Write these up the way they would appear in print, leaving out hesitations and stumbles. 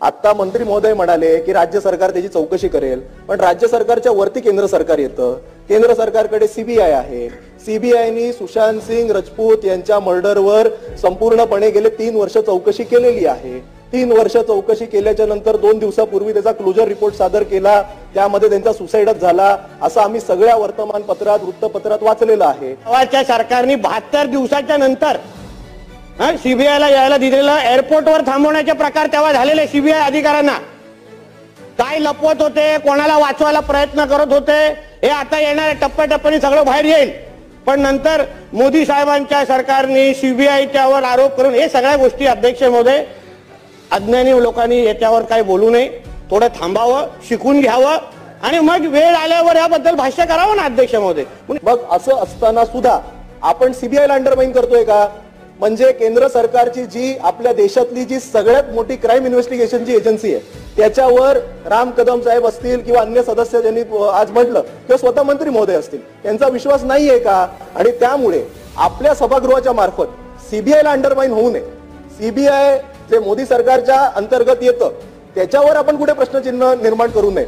आता मंत्री महोदय म्हणाले की राज्य सरकार त्याची चौकशी करेल, पण राज्य सरकारच्या वरती केंद्र सरकार येतं. केंद्र सरकारकडे सीबीआय आहे. सीबीआयनी सुशांत सिंग राजपूत यांच्या मर्डरवर संपूर्णपणे गेले 3 वर्ष चौकशी केलेली आहे. 3 वर्ष चौकशी केल्याच्या नंतर 2 दिवसापूर्वी त्याचा क्लोजर रिपोर्ट सादर केला. त्यामध्ये त्यांचा सुसाईडच झाला असं आम्ही सगळ्या वर्तमानपत्रात वृत्तपत्रात वाचलेलं आहे. तेव्हाच्या सरकारने 72 दिवसाच्या नंतर सीबीआयला यायला दिलेलं एअरपोर्टवर थांबवण्याचे प्रकार तेव्हा झालेले. सीबीआय अधिकाऱ्यांना काय लपवत होते, कोणाला वाचवायला प्रयत्न करत होते, हे आता येणाऱ्या टप्प्याटप्प्याने सगळं बाहेर येईल. पण नंतर मोदी साहेबांच्या सरकारने सीबीआयच्यावर आरोप करून हे सगळ्या गोष्टी अध्यक्ष महोदय अज्ञानी लोकांनी याच्यावर काय बोलू नये, थोडं थांबावं, शिकून घ्यावं आणि मग वेळ आल्यावर याबद्दल भाष्य करावं ना अध्यक्ष महोदय. मग असं असताना सुद्धा आपण सीबीआयला अंडरमाइन करतोय का? म्हणजे केंद्र सरकारची जी आपल्या देशातली जी सगळ्यात मोठी क्राईम इन्व्हेस्टिगेशनची एजन्सी आहे त्याच्यावर राम कदम साहेब असतील किंवा अन्य सदस्य ज्यांनी आज म्हटलं किंवा स्वतः मंत्री महोदय असतील त्यांचा विश्वास नाहीये का? आणि त्यामुळे आपल्या सभागृहाच्या मार्फत सीबीआयला अंडरमाइन होऊ नये, सीबीआय जे मोदी सरकारच्या अंतर्गत येतं त्याच्यावर आपण कुठे प्रश्नचिन्ह निर्माण करू नये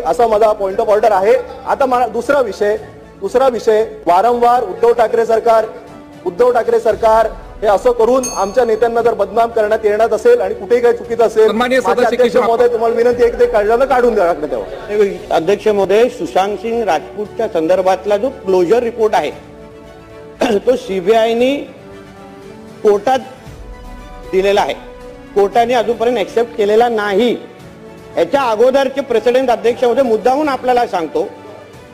असा माझा पॉइंट ऑफ ऑर्डर आहे. आता दुसरा विषय वारंवार उद्धव ठाकरे सरकार हे असं करून आमच्या नेत्यांना जर बदनाम करण्यात येणार असेल आणि कुठेही काही चुकीचं असेल, अध्यक्ष महोदय तुम्हाला विनंती आहे की ते काढून द्या. अध्यक्ष महोदय, सुशांत सिंग राजपूतच्या संदर्भातला जो क्लोजर रिपोर्ट आहे तो सीबीआयनी कोर्टात दिलेला आहे. कोर्टाने अजूनपर्यंत एक्सेप्ट केलेला नाही. याच्या अगोदरचे प्रेसिडेंट अध्यक्ष महोदय मुद्दाहून आपल्याला सांगतो,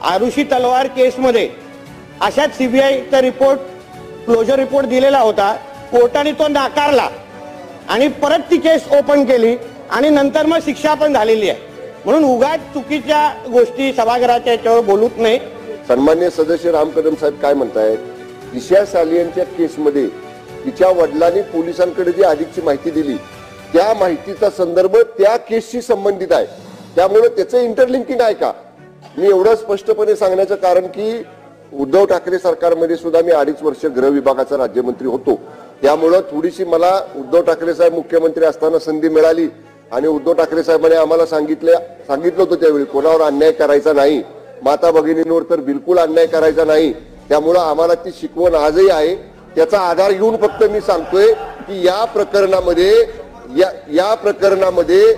आरुषी तलवार केसमध्ये अशाच सीबीआयचा रिपोर्ट क्लोजर रिपोर्ट दिलेला होता. कोर्टाने तो नाकारला आणि परत ती केस ओपन केली आणि नंतर मग शिक्षा पण झालेली आहे. म्हणून उगाच चुकीच्या गोष्टी सभागृहाच्या याच्यावर बोलूच नाही. सन्मान्य सदस्य राम कदम साहेब काय म्हणतायत, दिशा सालियनच्या केसमध्ये तिच्या वडिलांनी पोलिसांकडे जी अधिकची माहिती दिली त्या माहितीचा संदर्भ त्या केसशी संबंधित आहे, त्यामुळे त्याचं इंटरलिंकिंग आहे का? मी एवढं स्पष्टपणे सांगण्याचं कारण की उद्धव ठाकरे सरकारमध्ये सुद्धा मी 2.5 वर्ष गृह विभागाचा राज्यमंत्री होतो, त्यामुळं थोडीशी मला उद्धव ठाकरे साहेब मुख्यमंत्री असताना संधी मिळाली आणि उद्धव ठाकरे साहेबांनी आम्हाला सांगितलं होतं त्यावेळी कोणावर अन्याय करायचा नाही, माता भगिनींवर तर बिलकुल अन्याय करायचा नाही. त्यामुळं आम्हाला ती शिकवण आजही आहे. त्याचा आधार घेऊन फक्त मी सांगतोय की या प्रकरणामध्ये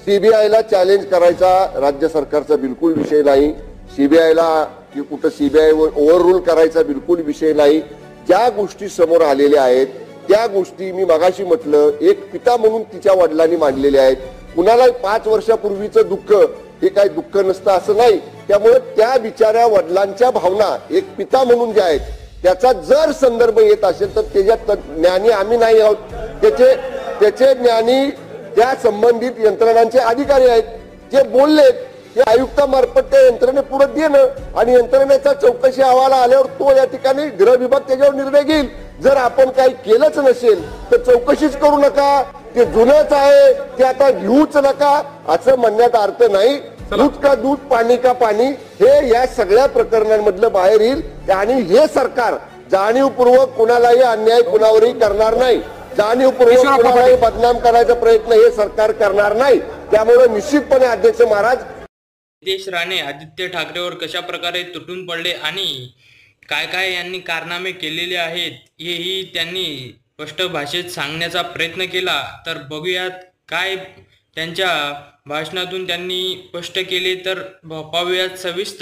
सीबीआयला चॅलेंज करायचा राज्य सरकारचा बिलकुल विषय नाही. सीबीआयला कुठं सीबीआयवर ओव्हररूल करायचा बिलकुल विषय नाही. ज्या गोष्टी समोर आलेल्या आहेत त्या गोष्टी मी मगाशी म्हटलं एक पिता म्हणून तिच्या वडिलांनी मांडलेल्या आहेत. कुणाला 5 वर्षापूर्वीचं दुःख हे काही दुःख नसतं असं नाही. त्यामुळे त्या बिचाऱ्या वडिलांच्या भावना एक पिता म्हणून ज्या आहेत त्याचा जर संदर्भ येत असेल तर त्याच्यात ज्ञानी आम्ही नाही आहोत, त्याचे ज्ञानी त्या संबंधित यंत्रणांचे अधिकारी आहेत. जे बोलले ते आयुक्तामार्फत त्या यंत्रणे पुढे देणं आणि यंत्रणेचा चौकशी अहवाल आल्यावर तो या ठिकाणी गृह विभाग त्याच्यावर निर्णय घेईल. जर आपण काही केलंच नसेल तर चौकशीच करू नका, ते जुनच आहे ते आता घेऊच नका असं म्हणण्यात अर्थ नाही. दूध का दूध पाणी का पाणी हे या सगळ्या प्रकरणांमधलं बाहेर येईल आणि हे सरकार जाणीवपूर्वक कुणालाही अन्याय कुणावरही करणार नाही, जाणीवपूर्वक कुणालाही बदनाम करायचा प्रयत्न हे सरकार करणार नाही. त्यामुळे निश्चितपणे अध्यक्ष महाराज नितेश राणे आदित्य ठाकरेवर कशा प्रकारे तुटून पडले आणि काय काय यांनी कारनामे केलेले आहेत हेही त्यांनी स्पष्ट भाषेत सांगण्याचा प्रयत्न केला. तर बघूयात काय त्यांच्या भाषणातून त्यांनी स्पष्ट केले, तर पाहूयात सविस्तर.